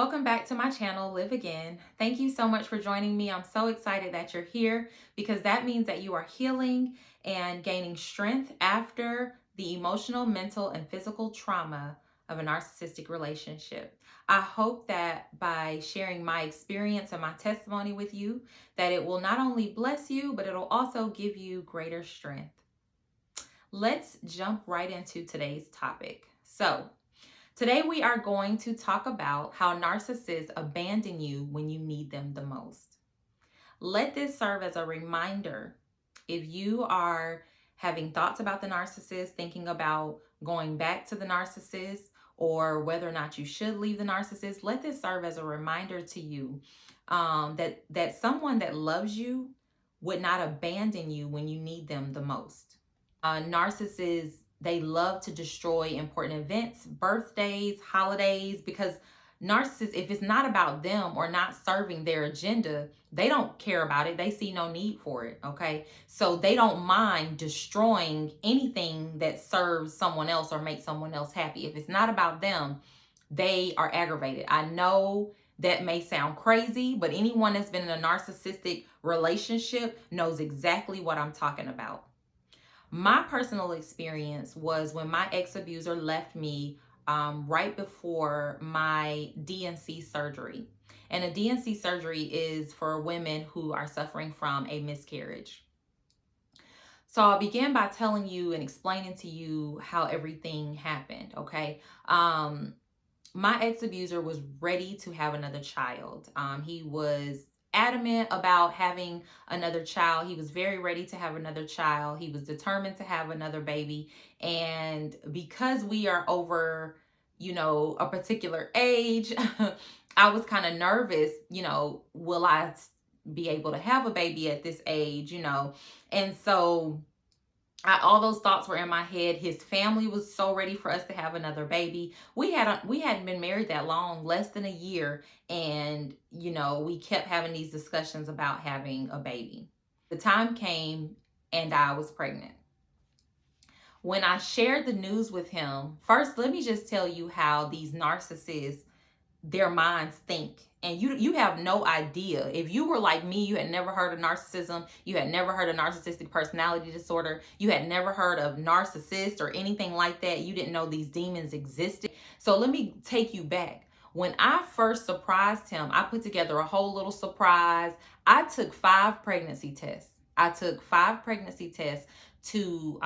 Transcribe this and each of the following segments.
welcome back to my channel, Live Again. Thank you so much for joining me. I'm so excited that you're here because that means that you are healing and gaining strength after the emotional, mental, and physical trauma of a narcissistic relationship. I hope that by sharing my experience and my testimony with you, that it will not only bless you, but it'll also give you greater strength. Let's jump right into today's topic. Today we are going to talk about how narcissists abandon you when you need them the most. Let this serve as a reminder. If you are having thoughts about the narcissist, thinking about going back to the narcissist, or whether or not you should leave the narcissist, let this serve as a reminder to you that someone that loves you would not abandon you when you need them the most. Narcissists, they love to destroy important events, birthdays, holidays, because narcissists, if it's not about them or not serving their agenda, they don't care about it. They see no need for it, okay? So they don't mind destroying anything that serves someone else or makes someone else happy. If it's not about them, they are aggravated. I know that may sound crazy, but anyone that's been in a narcissistic relationship knows exactly what I'm talking about. My personal experience was when my ex-abuser left me right before my DNC surgery. And a DNC surgery is for women who are suffering from a miscarriage. So I'll begin by telling you and explaining to you how everything happened, okay? My ex-abuser was ready to have another child. He was adamant about having another child. He was very ready to have another child. He was determined to have another baby. And because we are over, a particular age, I was kind of nervous, will I be able to have a baby at this age, And so all those thoughts were in my head. His family was so ready for us to have another baby. We hadn't been married that long, less than a year, and we kept having these discussions about having a baby. The time came and I was pregnant. When I shared the news with him, first let me just tell you how these narcissists, their minds think. And you have no idea. If you were like me, you had never heard of narcissism, you had never heard of narcissistic personality disorder, you had never heard of narcissist or anything like that, you didn't know these demons existed. So let me take you back. When I first surprised him, I put together a whole little surprise. I took 5 pregnancy tests. To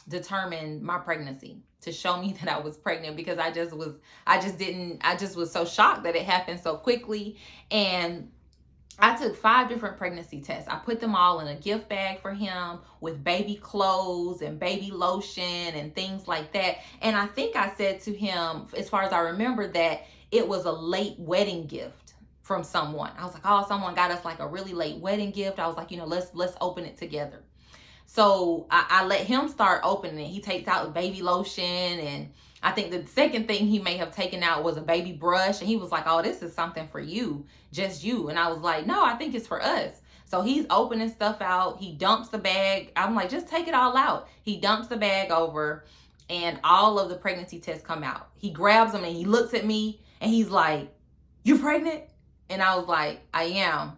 determine my pregnancy, to show me that I was pregnant, because I just was so shocked that it happened so quickly. And I took 5 different pregnancy tests. I put them all in a gift bag for him with baby clothes and baby lotion and things like that. And I think I said to him, as far as I remember, that it was a late wedding gift from someone. I was like, oh, someone got us like a really late wedding gift. I was like, let's open it together. So I let him start opening it. He takes out the baby lotion, and I think the second thing he may have taken out was a baby brush. And he was like, oh, this is something for you, just you. And I was like, no, I think it's for us. So he's opening stuff out. He dumps the bag. I'm like, just take it all out. He dumps the bag over, and all of the pregnancy tests come out. He grabs them and he looks at me and he's like, you pregnant? And I was like, I am.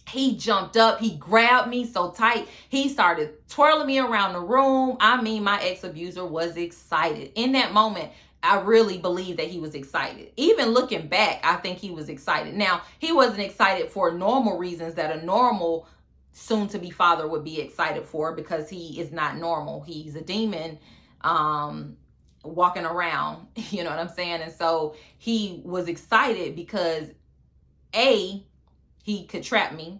He jumped up, he grabbed me so tight, he started twirling me around the room. I mean, my ex-abuser was excited. In that moment, I really believe that he was excited. Even looking back, I think he was excited. Now, he wasn't excited for normal reasons that a normal soon-to-be father would be excited for, because he is not normal. He's a demon walking around, you know what I'm saying? And so he was excited because he could trap me,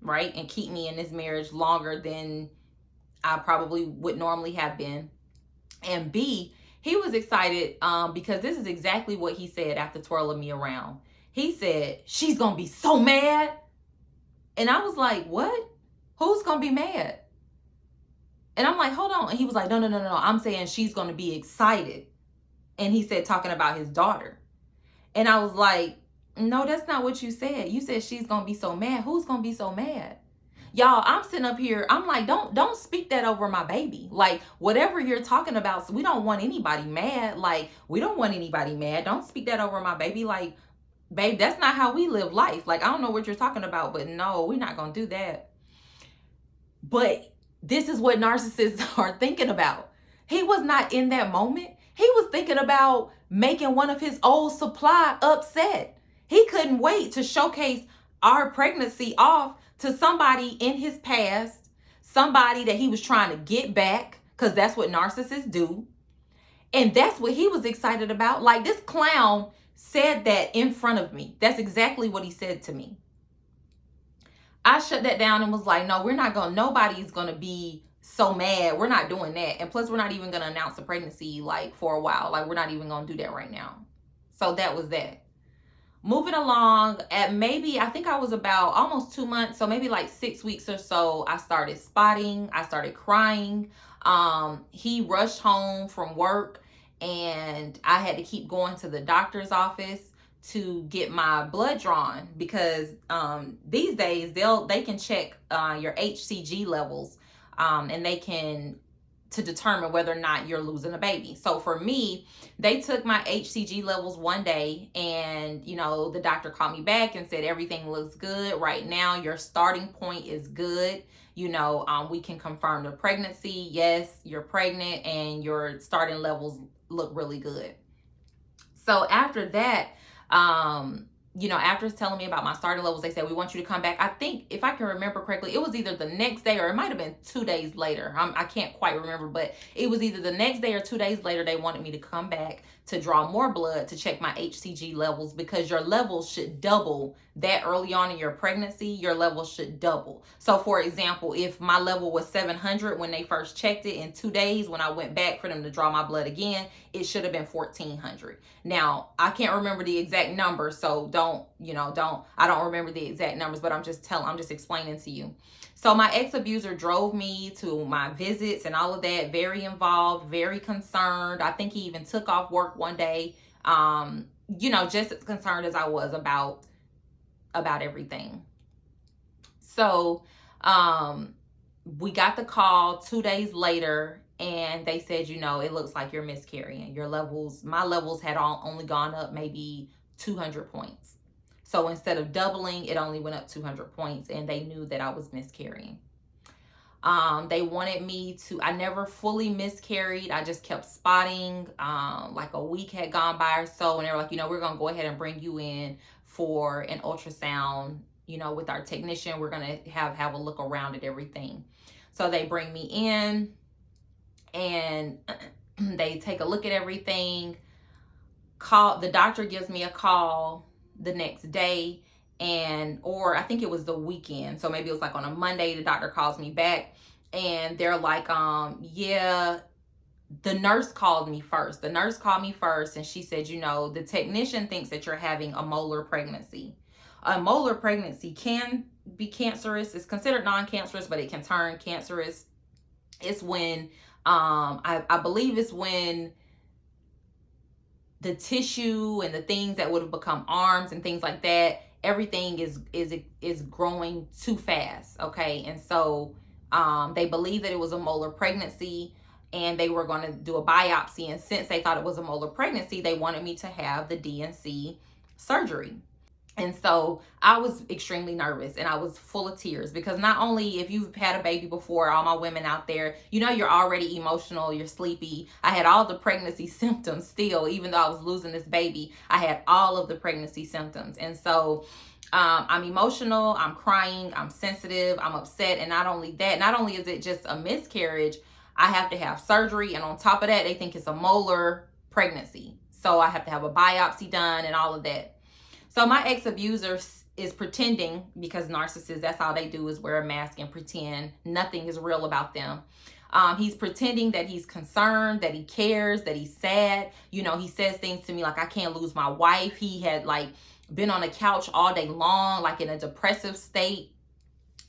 right, and keep me in this marriage longer than I probably would normally have been. And B, he was excited because this is exactly what he said after twirling me around. He said, she's going to be so mad. And I was like, what? Who's going to be mad? And I'm like, hold on. And he was like, no. I'm saying she's going to be excited. And he said, talking about his daughter. And I was like, no, that's not what you said. You said she's going to be so mad. Who's going to be so mad? Y'all, I'm sitting up here, I'm like, don't speak that over my baby. Like, whatever you're talking about, so we don't want anybody mad. Like, we don't want anybody mad. Don't speak that over my baby. Like, babe, that's not how we live life. Like, I don't know what you're talking about, but no, we're not gonna do that. But this is what narcissists are thinking about. He was not in that moment. He was thinking about making one of his old supply upset. He couldn't wait to showcase our pregnancy off to somebody in his past, somebody that he was trying to get back, because that's what narcissists do. And that's what he was excited about. Like, this clown said that in front of me. That's exactly what he said to me. I shut that down and was like, no, nobody's gonna be so mad. We're not doing that. And plus, we're not even gonna announce a pregnancy like for a while. Like, we're not even gonna do that right now. So that was that. Moving along, at maybe, I think I was about almost 2 months, so maybe like 6 weeks or so, I started spotting. I started crying. He rushed home from work, and I had to keep going to the doctor's office to get my blood drawn, because these days they can check your HCG levels, and they can to determine whether or not you're losing a baby. So for me, they took my HCG levels one day, and the doctor called me back and said everything looks good right now. Your starting point is good. We can confirm the pregnancy. Yes, you're pregnant, and your starting levels look really good. So after that, after telling me about my starting levels, they said, we want you to come back. I think, if I can remember correctly, it was either the next day or it might have been 2 days later. I can't quite remember, but it was either the next day or 2 days later. They wanted me to come back to draw more blood to check my HCG levels, because your levels should double that early on in your pregnancy. Your levels should double. So for example, if my level was 700 when they first checked it, in 2 days when I went back for them to draw my blood again, it should have been 1400. Now, I can't remember the exact number, so I don't remember the exact numbers, but I'm just explaining to you. So my ex-abuser drove me to my visits and all of that, very involved, very concerned. I think he even took off work one day, just as concerned as I was about everything. So we got the call 2 days later, and they said, it looks like you're miscarrying. My levels had only gone up maybe 200 points. So instead of doubling, it only went up 200 points, and they knew that I was miscarrying. They wanted me to, I never fully miscarried. I just kept spotting. Like a week had gone by or so, and they were like, we're going to go ahead and bring you in for an ultrasound, with our technician. We're going to have a look around at everything. So they bring me in, and they take a look at everything. The doctor gives me a call the next day, or I think it was the weekend. So maybe it was like on a Monday, the doctor calls me back, and they're like, yeah, the nurse called me first. The nurse called me first, and she said, the technician thinks that you're having a molar pregnancy. A molar pregnancy can be cancerous. It's considered non-cancerous, but it can turn cancerous. It's when, I believe it's when the tissue and the things that would have become arms and things like that, everything is growing too fast. Okay. And so they believe that it was a molar pregnancy, and they were going to do a biopsy. And since they thought it was a molar pregnancy, they wanted me to have the DNC surgery. And so I was extremely nervous, and I was full of tears, because not only, if you've had a baby before, all my women out there, you're already emotional, you're sleepy. I had all the pregnancy symptoms still, even though I was losing this baby. I had all of the pregnancy symptoms. And so I'm emotional, I'm crying, I'm sensitive, I'm upset. And not only is it just a miscarriage, I have to have surgery. And on top of that, they think it's a molar pregnancy. So I have to have a biopsy done and all of that. So my ex-abuser is pretending, because narcissists, that's all they do, is wear a mask and pretend. Nothing is real about them. He's pretending that he's concerned, that he cares, that he's sad. He says things to me like, I can't lose my wife. He had been on the couch all day long, like in a depressive state,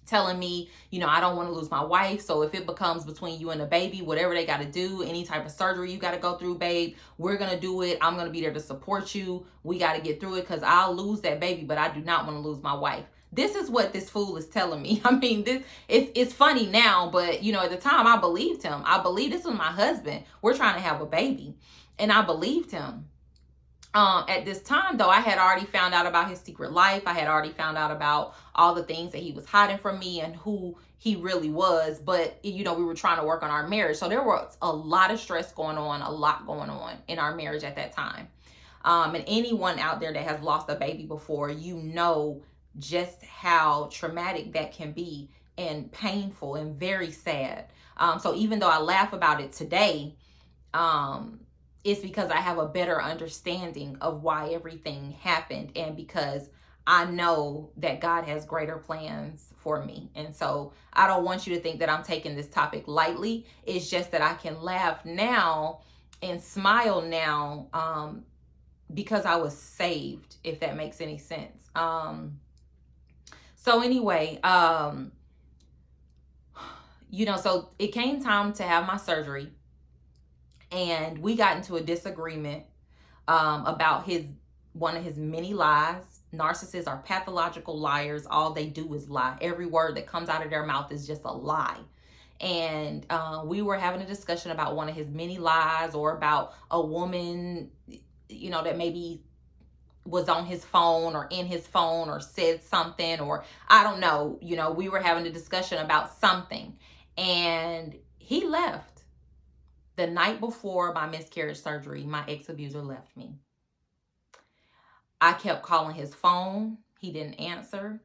telling me, I don't want to lose my wife. So if it becomes between you and the baby, whatever they got to do, any type of surgery you got to go through, babe, we're going to do it. I'm going to be there to support you. We got to get through it, because I'll lose that baby, but I do not want to lose my wife. This is what this fool is telling me. I mean, it's funny now, but you know, at the time I believed him. I believed this was my husband. We're trying to have a baby. And I believed him. At this time, though, I had already found out about his secret life. I had already found out about all the things that he was hiding from me and who he really was. But, you know, we were trying to work on our marriage. So there was a lot of stress going on, a lot going on in our marriage at that time. And anyone out there that has lost a baby before, you know just how traumatic that can be and painful and very sad. So even though I laugh about it today, it's because I have a better understanding of why everything happened, and because I know that God has greater plans for me. And so I don't want you to think that I'm taking this topic lightly. It's just that I can laugh now and smile now because I was saved, if that makes any sense. So anyway, you know, so it came time to have my surgery. And we got into a disagreement about one of his many lies. Narcissists are pathological liars. All they do is lie. Every word that comes out of their mouth is just a lie. And we were having a discussion about one of his many lies, or about a woman, you know, that maybe was on his phone or in his phone or said something, or I don't know. You know, we were having a discussion about something, and he left. The night before my miscarriage surgery, my ex-abuser left me. I kept calling his phone. He didn't answer.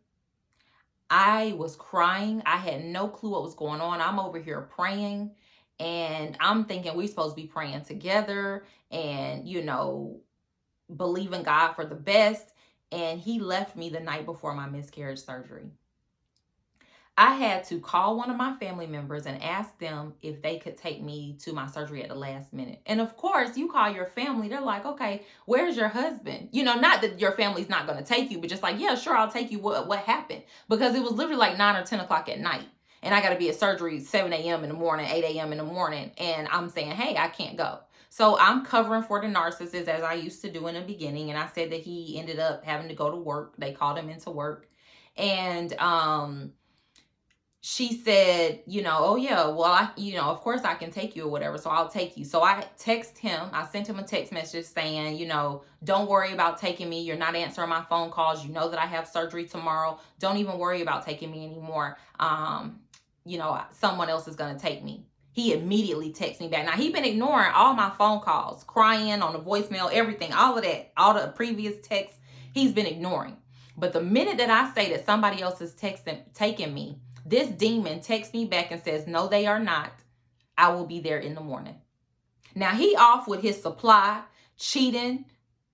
I was crying. I had no clue what was going on. I'm over here praying, and I'm thinking we're supposed to be praying together and, you know, believing God for the best. And he left me the night before my miscarriage surgery. I had to call one of my family members and ask them if they could take me to my surgery at the last minute. And of course, you call your family, they're like, okay, where's your husband? You know, not that your family's not going to take you, but just like, yeah, sure, I'll take you. What happened? Because it was literally like 9 or 10 o'clock at night. And I got to be at surgery 7 a.m. in the morning, 8 a.m. in the morning. And I'm saying, hey, I can't go. So I'm covering for the narcissist, as I used to do in the beginning. And I said that he ended up having to go to work. They called him into work. And, she said, you know, oh yeah, well, you know, of course I can take you or whatever. So I'll take you. So I text him. I sent him a text message saying, you know, don't worry about taking me. You're not answering my phone calls. You know that I have surgery tomorrow. Don't even worry about taking me anymore. You know, someone else is going to take me. He immediately texted me back. Now, he'd been ignoring all my phone calls, crying on the voicemail, everything, all of that, all the previous texts he's been ignoring. But the minute that I say that somebody else is taking me, this demon texts me back and says, no, they are not. I will be there in the morning. Now, he off with his supply, cheating,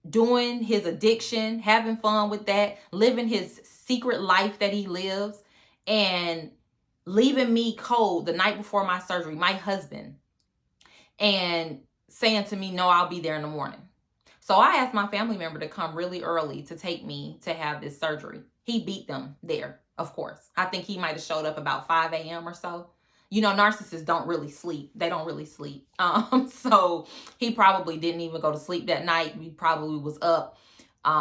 doing his addiction, having fun with that, living his secret life that he lives, and leaving me cold the night before my surgery, my husband, and saying to me, no, I'll be there in the morning. So I asked my family member to come really early to take me to have this surgery. He beat them there. Of course, I think he might have showed up about 5 a.m. or so. You know, narcissists don't really sleep. They don't really sleep. So he probably didn't even go to sleep that night. He probably was up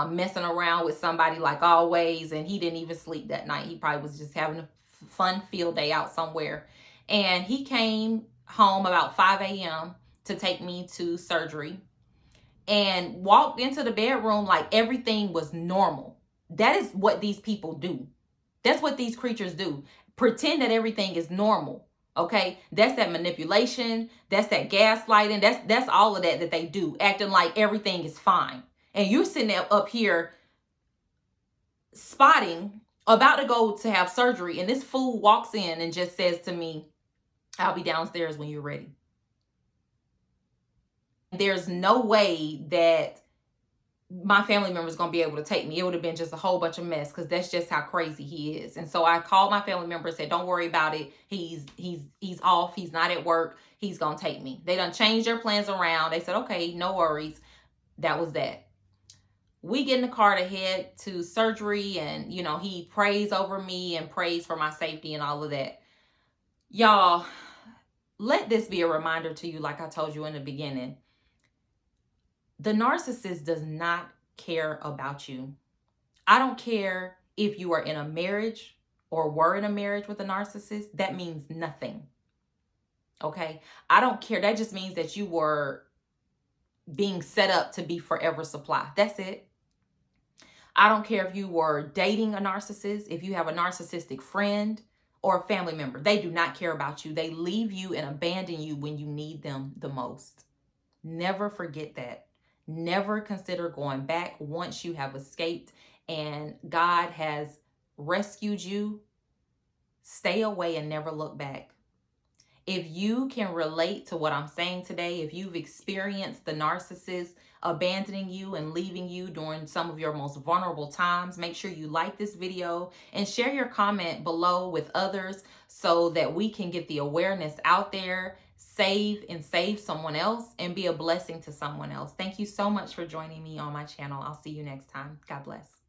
messing around with somebody like always. And he didn't even sleep that night. He probably was just having a fun field day out somewhere. And he came home about 5 a.m. to take me to surgery and walked into the bedroom like everything was normal. That is what these people do. That's what these creatures do. Pretend that everything is normal. Okay? That's that manipulation. That's that gaslighting. That's all of that they do. Acting like everything is fine. And you're sitting up here spotting, about to go to have surgery. And this fool walks in and just says to me, I'll be downstairs when you're ready. There's no way that my family member is going to be able to take me. It would have been just a whole bunch of mess, because that's just how crazy he is. And so I called my family member and said, don't worry about it. He's off. He's not at work. He's going to take me. They done changed their plans around. They said, okay, no worries. That was that. We get in the car to head to surgery, and, you know, he prays over me and prays for my safety and all of that. Y'all, let this be a reminder to you, like I told you in the beginning. The narcissist does not care about you. I don't care if you are in a marriage or were in a marriage with a narcissist, that means nothing. Okay? I don't care. That just means that you were being set up to be forever supply. That's it. I don't care if you were dating a narcissist, if you have a narcissistic friend or a family member. They do not care about you. They leave you and abandon you when you need them the most. Never forget that. Never consider going back once you have escaped and God has rescued you. Stay away and never look back. If you can relate to what I'm saying today, if you've experienced the narcissist abandoning you and leaving you during some of your most vulnerable times, make sure you like this video and share your comment below with others so that we can get the awareness out there, save someone else, and be a blessing to someone else. Thank you so much for joining me on my channel. I'll see you next time. God bless.